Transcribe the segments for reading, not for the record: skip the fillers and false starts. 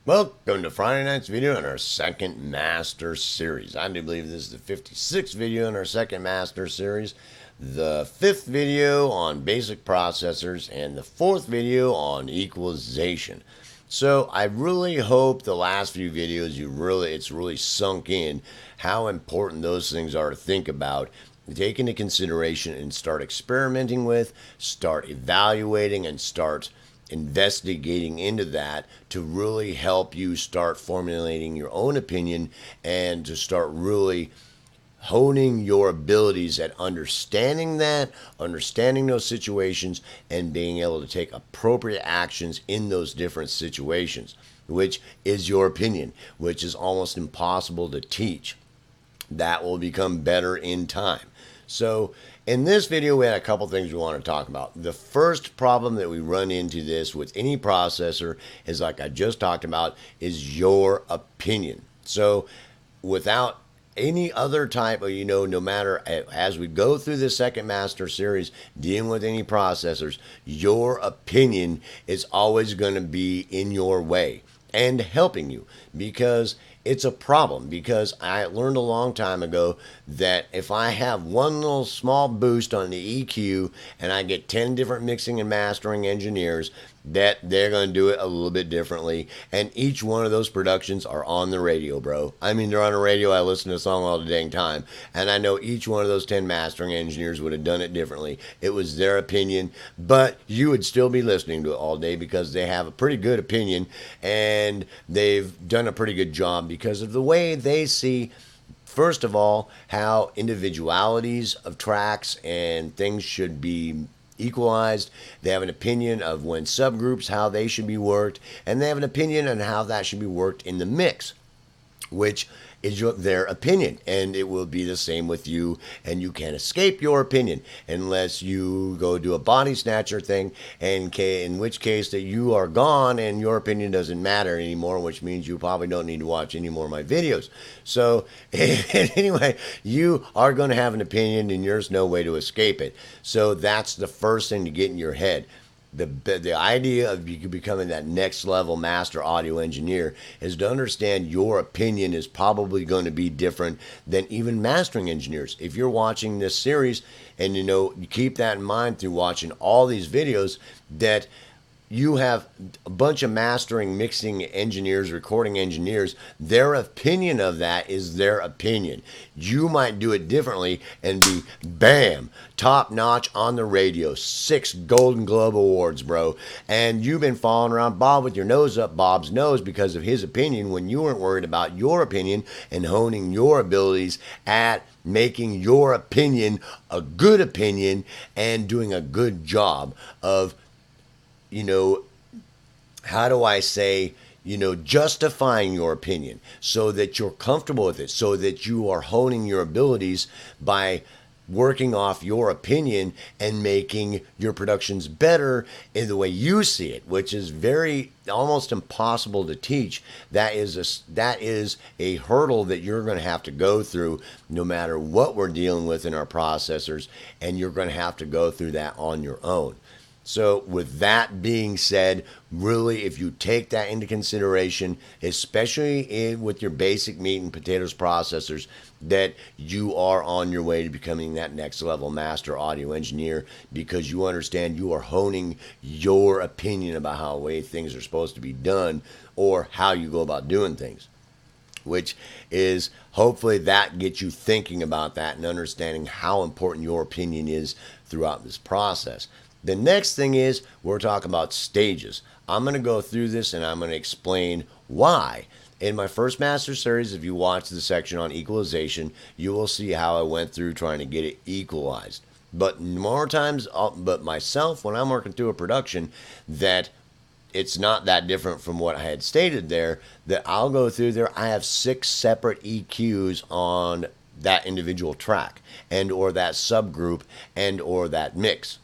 Welcome to Friday night's video in our second Master Series. I do believe this is the 56th video in our second Master Series, the 5th video on basic processors, and the 4th video on equalization. So I really hope the last few videos it's really sunk in how important those things are to think about, take into consideration, and start experimenting with, start evaluating, and start investigating into that to really help you start formulating your own opinion and to start really honing your abilities at understanding those situations, and being able to take appropriate actions in those different situations, which is your opinion, which is almost impossible to teach. That will become better in time. So in this video, we had a couple things we want to talk about. The first problem that we run into this with any processor is, like I just talked about, is your opinion. So without any other type of, no matter, as we go through the second Master Series dealing with any processors, your opinion is always going to be in your way and helping you, because it's a problem. Because I learned a long time ago that if I have one little small boost on the EQ and I get 10 different mixing and mastering engineers, that they're going to do it a little bit differently. And each one of those productions are on the radio, bro. I mean, they're on the radio. I listen to a song all the dang time. And I know each one of those 10 mastering engineers would have done it differently. It was their opinion, but you would still be listening to it all day because they have a pretty good opinion and they've done a pretty good job because of the way they see, first of all, how individualities of tracks and things should be equalized. They have an opinion of when subgroups, how they should be worked, and they have an opinion on how that should be worked in the mix, which is their opinion. And it will be the same with you, and you can't escape your opinion unless you go do a body snatcher thing, and in which case that you are gone and your opinion doesn't matter anymore, which means you probably don't need to watch any more of my videos. So anyway, you are going to have an opinion and there's no way to escape it. So that's the first thing to get in your head. The idea of you becoming that next level master audio engineer is to understand your opinion is probably going to be different than even mastering engineers. If you're watching this series, and you keep that in mind through watching all these videos, that you have a bunch of mastering, mixing engineers, recording engineers. Their opinion of that is their opinion. You might do it differently and be, bam, top notch on the radio. 6 Golden Globe Awards, bro. And you've been following around Bob with your nose up Bob's nose because of his opinion, when you weren't worried about your opinion and honing your abilities at making your opinion a good opinion and doing a good job of, how do I say, justifying your opinion so that you're comfortable with it, so that you are honing your abilities by working off your opinion and making your productions better in the way you see it, which is almost impossible to teach. That is a hurdle that you're going to have to go through no matter what we're dealing with in our processors, and you're going to have to go through that on your own. So with that being said, really, if you take that into consideration, especially with your basic meat and potatoes processors, that you are on your way to becoming that next level master audio engineer, because you understand you are honing your opinion about how things are supposed to be done, or how you go about doing things, which is hopefully that gets you thinking about that and understanding how important your opinion is throughout this process. The next thing is we're talking about stages. I'm going to go through this and I'm going to explain why. In my first Master Series, if you watch the section on equalization, you will see how I went through trying to get it equalized. But more times, myself, when I'm working through a production, that it's not that different from what I had stated there, that I'll go through there. I have 6 separate EQs on that individual track, and or that subgroup, and or that mix.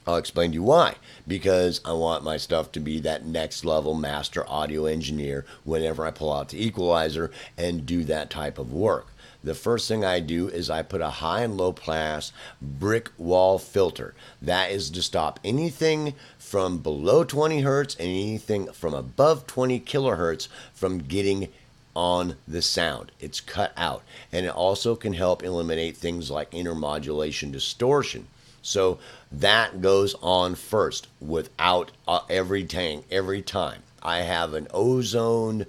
I'll explain to you why. Because I want my stuff to be that next level master audio engineer whenever I pull out the equalizer and do that type of work. the first thing I do is I put a high and low pass brick wall filter. That is to stop anything from below 20 hertz and anything from above 20 kilohertz from getting on the sound. It's cut out. And it also can help eliminate things like intermodulation distortion. So that goes on first without every time. I have an ozone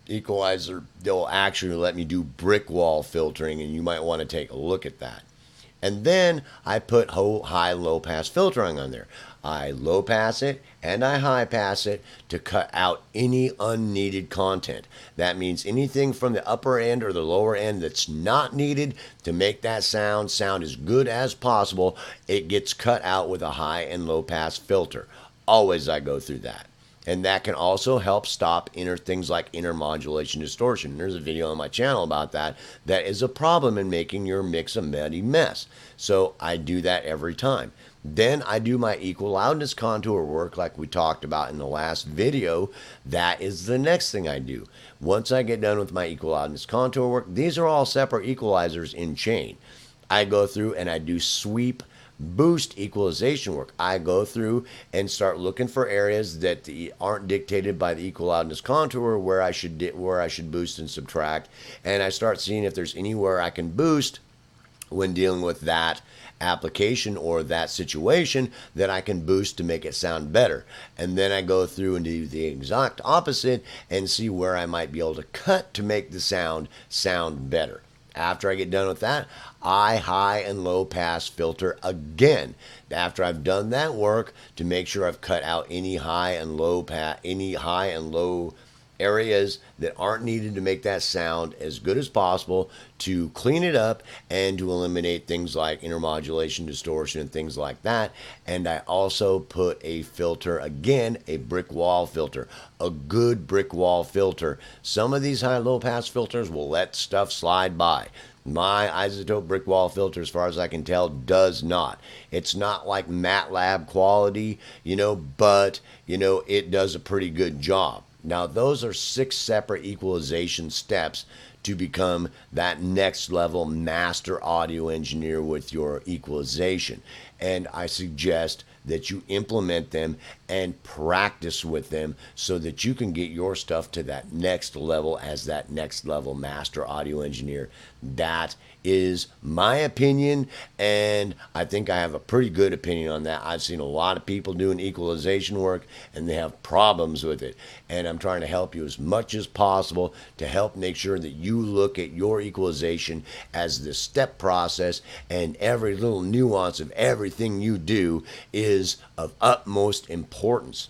equalizer. They'll actually let me do brick wall filtering, and you might want to take a look at that. And then I put high low pass filtering on there. I low pass it and I high pass it to cut out any unneeded content. That means anything from the upper end or the lower end that's not needed to make that sound as good as possible. It gets cut out with a high and low pass filter. Always I go through that. And that can also help stop things like intermodulation distortion. There's a video on my channel about that. That is a problem in making your mix a muddy mess. So I do that every time. Then I do my equal loudness contour work like we talked about in the last video. That is the next thing I do. Once I get done with my equal loudness contour work, these are all separate equalizers in chain. I go through and I do sweep boost equalization work. I go through and start looking for areas that aren't dictated by the equal loudness contour where I should boost and subtract, and I start seeing if there's anywhere I can boost when dealing with that application or that situation that I can boost to make it sound better. And then I go through and do the exact opposite and see where I might be able to cut to make the sound better. After I get done with that, I high and low pass filter again. After I've done that work to make sure I've cut out any high and low areas that aren't needed to make that sound as good as possible, to clean it up and to eliminate things like intermodulation distortion and things like that. And I also put a filter, again, a brick wall filter, a good brick wall filter. Some of these high low pass filters will let stuff slide by. My isotope brick wall filter, as far as I can tell, does not. It's not like MATLAB quality, but it does a pretty good job. Now, those are 6 separate equalization steps to become that next level master audio engineer with your equalization. And I suggest that you implement them and practice with them so that you can get your stuff to that next level as that next level master audio engineer. That is my opinion, and I think I have a pretty good opinion on that. I've seen a lot of people doing equalization work and they have problems with it, and I'm trying to help you as much as possible to help make sure that you look at your equalization as the step process, and every little nuance of everything you do is of utmost importance.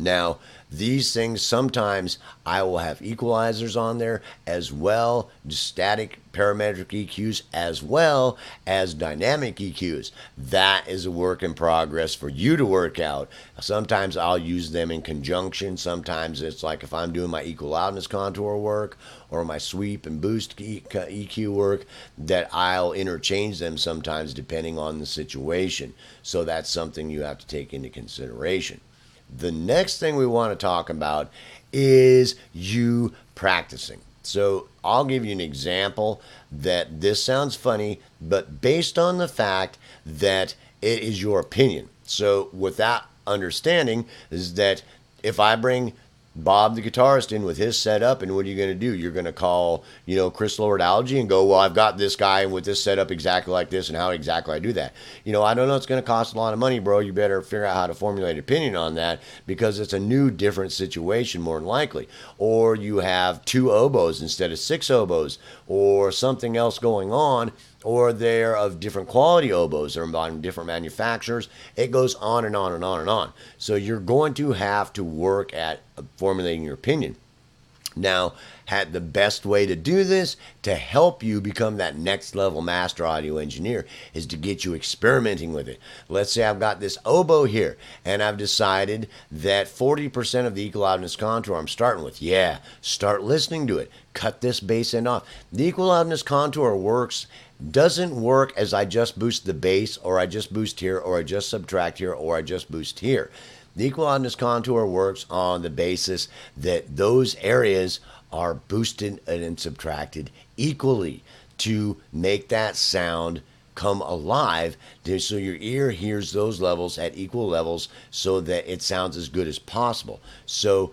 Now, these things, sometimes I will have equalizers on there as well, static parametric EQs as well as dynamic EQs. That is a work in progress for you to work out. Sometimes I'll use them in conjunction. Sometimes it's like if I'm doing my equal loudness contour work or my sweep and boost EQ work, that I'll interchange them sometimes depending on the situation. So that's something you have to take into consideration. The next thing we want to talk about is you practicing. So I'll give you an example that this sounds funny, but based on the fact that it is your opinion. So with that understanding is that if I bring Bob the guitarist in with his setup, and what are you going to do? You're going to call, Chris Lord-Alge and go, well, I've got this guy with this setup exactly like this, and how exactly I do that. I don't know, it's going to cost a lot of money, bro. You better figure out how to formulate an opinion on that, because it's a new, different situation more than likely. Or you have 2 oboes instead of 6 oboes, or something else going on, or they're of different quality oboes, they're on different manufacturers. It goes on and on and on and on. So you're going to have to work at formulating your opinion. Now, the best way to do this to help you become that next level master audio engineer is to get you experimenting with it. Let's say I've got this oboe here, and I've decided that 40% of the equal loudness contour I'm starting with. Yeah, start listening to it. Cut this bass end off. The equal loudness contour doesn't work as I just boost the bass, or I just boost here, or I just subtract here, or I just boost here. The equal loudness contour works on the basis that those areas are boosted and subtracted equally to make that sound come alive, so your ear hears those levels at equal levels so that it sounds as good as possible. So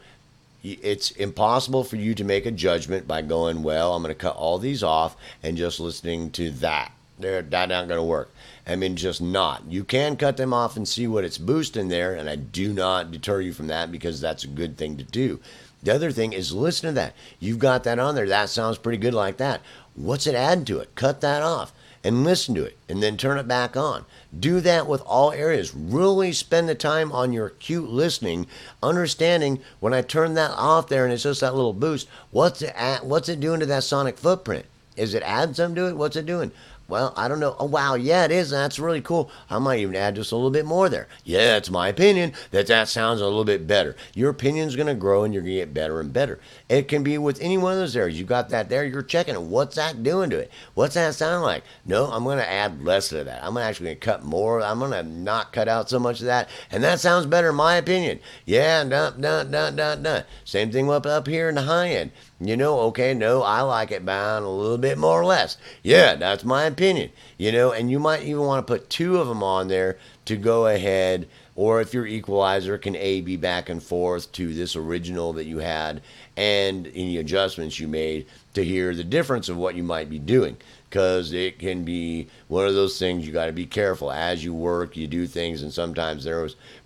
it's impossible for you to make a judgment by going, well, I'm going to cut all these off and just listening to that. That not going to work. I mean, just not. You can cut them off and see what it's boosting there, and I do not deter you from that because that's a good thing to do. The other thing is listen to that. You've got that on there. That sounds pretty good like that. What's it adding to it? Cut that off and listen to it and then turn it back on. Do that with all areas. Really spend the time on your acute listening, understanding when I turn that off there and it's just that little boost, what's it doing to that sonic footprint? Is it adding something to it? What's it doing? Well, I don't know. Oh, wow. Yeah, it is. That's really cool. I might even add just a little bit more there. Yeah, it's my opinion that sounds a little bit better. Your opinion's going to grow and you're going to get better and better. It can be with any one of those areas. You got that there. You're checking it. What's that doing to it? What's that sound like? No, I'm going to add less of that. I'm actually going to cut more. I'm going to not cut out so much of that. And that sounds better in my opinion. Yeah, dun. Same thing up here in the high end. Okay, no, I like it bound a little bit more or less. Yeah, that's my opinion. And you might even want to put two of them on there to go ahead, or if your equalizer can A/B back and forth to this original that you had and any adjustments you made to hear the difference of what you might be doing. Because it can be one of those things you got to be careful. As you work, you do things, and sometimes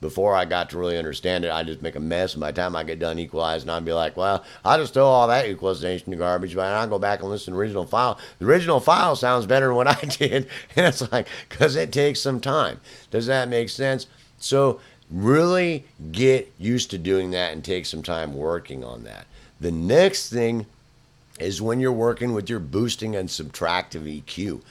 before I got to really understand it, I just make a mess, and by the time I get done equalizing, I'd be like, well, I'll just throw all that equalization to garbage, but I'll go back and listen to the original file. The original file sounds better than what I did, and it's like, because it takes some time. Does that make sense? So really get used to doing that and take some time working on that. The next thing is when you're working with your boosting and subtractive EQ.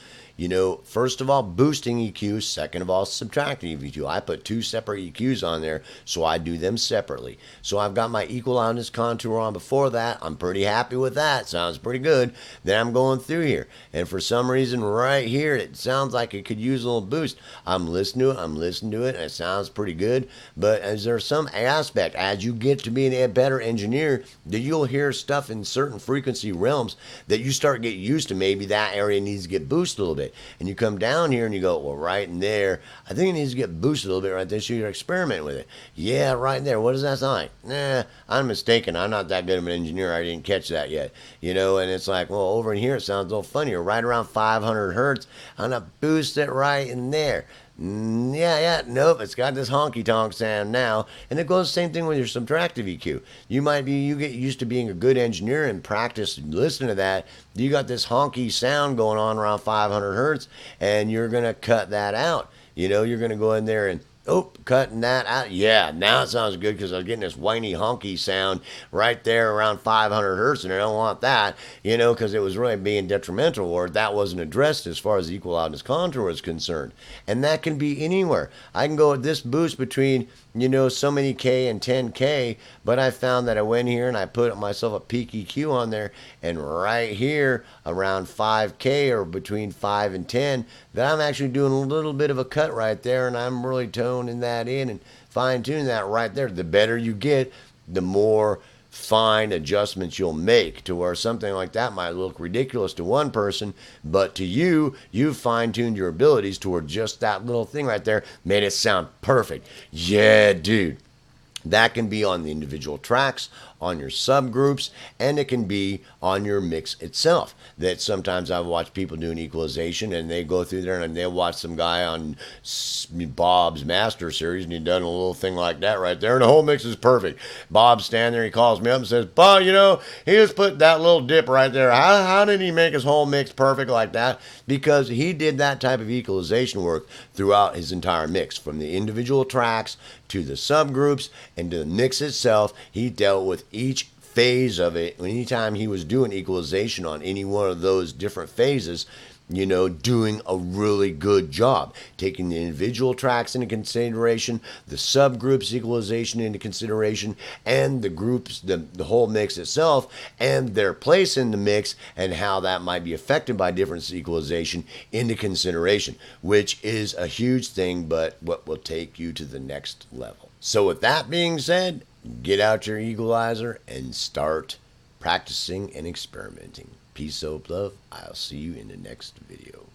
First of all, boosting EQ. Second of all, subtracting EQ. I put two separate EQs on there, so I do them separately. So I've got my equal loudness contour on before that. I'm pretty happy with that. Sounds pretty good. Then I'm going through here. And for some reason right here, it sounds like it could use a little boost. I'm listening to it, and it sounds pretty good. But is there some aspect, as you get to being a better engineer, that you'll hear stuff in certain frequency realms that you start to get used to? Maybe that area needs to get boosted a little bit. And you come down here and you go, well, right in there, I think it needs to get boosted a little bit right there, so you're experimenting with it. Yeah, right there. What does that sound like? Nah, I'm mistaken. I'm not that good of an engineer. I didn't catch that yet. And it's like, well, over in here it sounds a little funnier. Right around 500 hertz, I'm going to boost it right in there. Nope, it's got this honky tonk sound now. And it goes the same thing with your subtractive EQ. You get used to being a good engineer and practice listening to that. You got this honky sound going on around 500 hertz, and you're going to cut that out. You're going to go in there and cutting that out. Yeah, now it sounds good because I'm getting this whiny honky sound right there around 500 hertz, and I don't want that, because it was really being detrimental, or that wasn't addressed as far as the equal loudness contour is concerned. And that can be anywhere. I can go with this boost between, so many K and 10K, but I found that I went here and I put myself a peak EQ on there, and right here around 5K or between 5 and 10, that I'm actually doing a little bit of a cut right there, and I'm really toning that in and fine-tuning that right there. The better you get, the more fine adjustments you'll make, to where something like that might look ridiculous to one person, but to you, you've fine-tuned your abilities toward just that little thing right there, made it sound perfect. Yeah, dude. That can be on the individual tracks, on your subgroups, and it can be on your mix itself. That sometimes I've watched people do an equalization, and they go through there and they'll watch some guy on Bob's Master Series, and he done a little thing like that right there, and the whole mix is perfect. Bob's standing there, he calls me up and says, Bob, he just put that little dip right there. How did he make his whole mix perfect like that? Because he did that type of equalization work throughout his entire mix, from the individual tracks to the subgroups and to the mix itself. He dealt with each phase of it. Anytime he was doing equalization on any one of those different phases, doing a really good job, taking the individual tracks into consideration, the subgroups equalization into consideration, and the groups, the whole mix itself, and their place in the mix, and how that might be affected by different equalization into consideration, which is a huge thing, but what will take you to the next level. So with that being said, get out your equalizer and start practicing and experimenting. Peace, hope, love. I'll see you in the next video.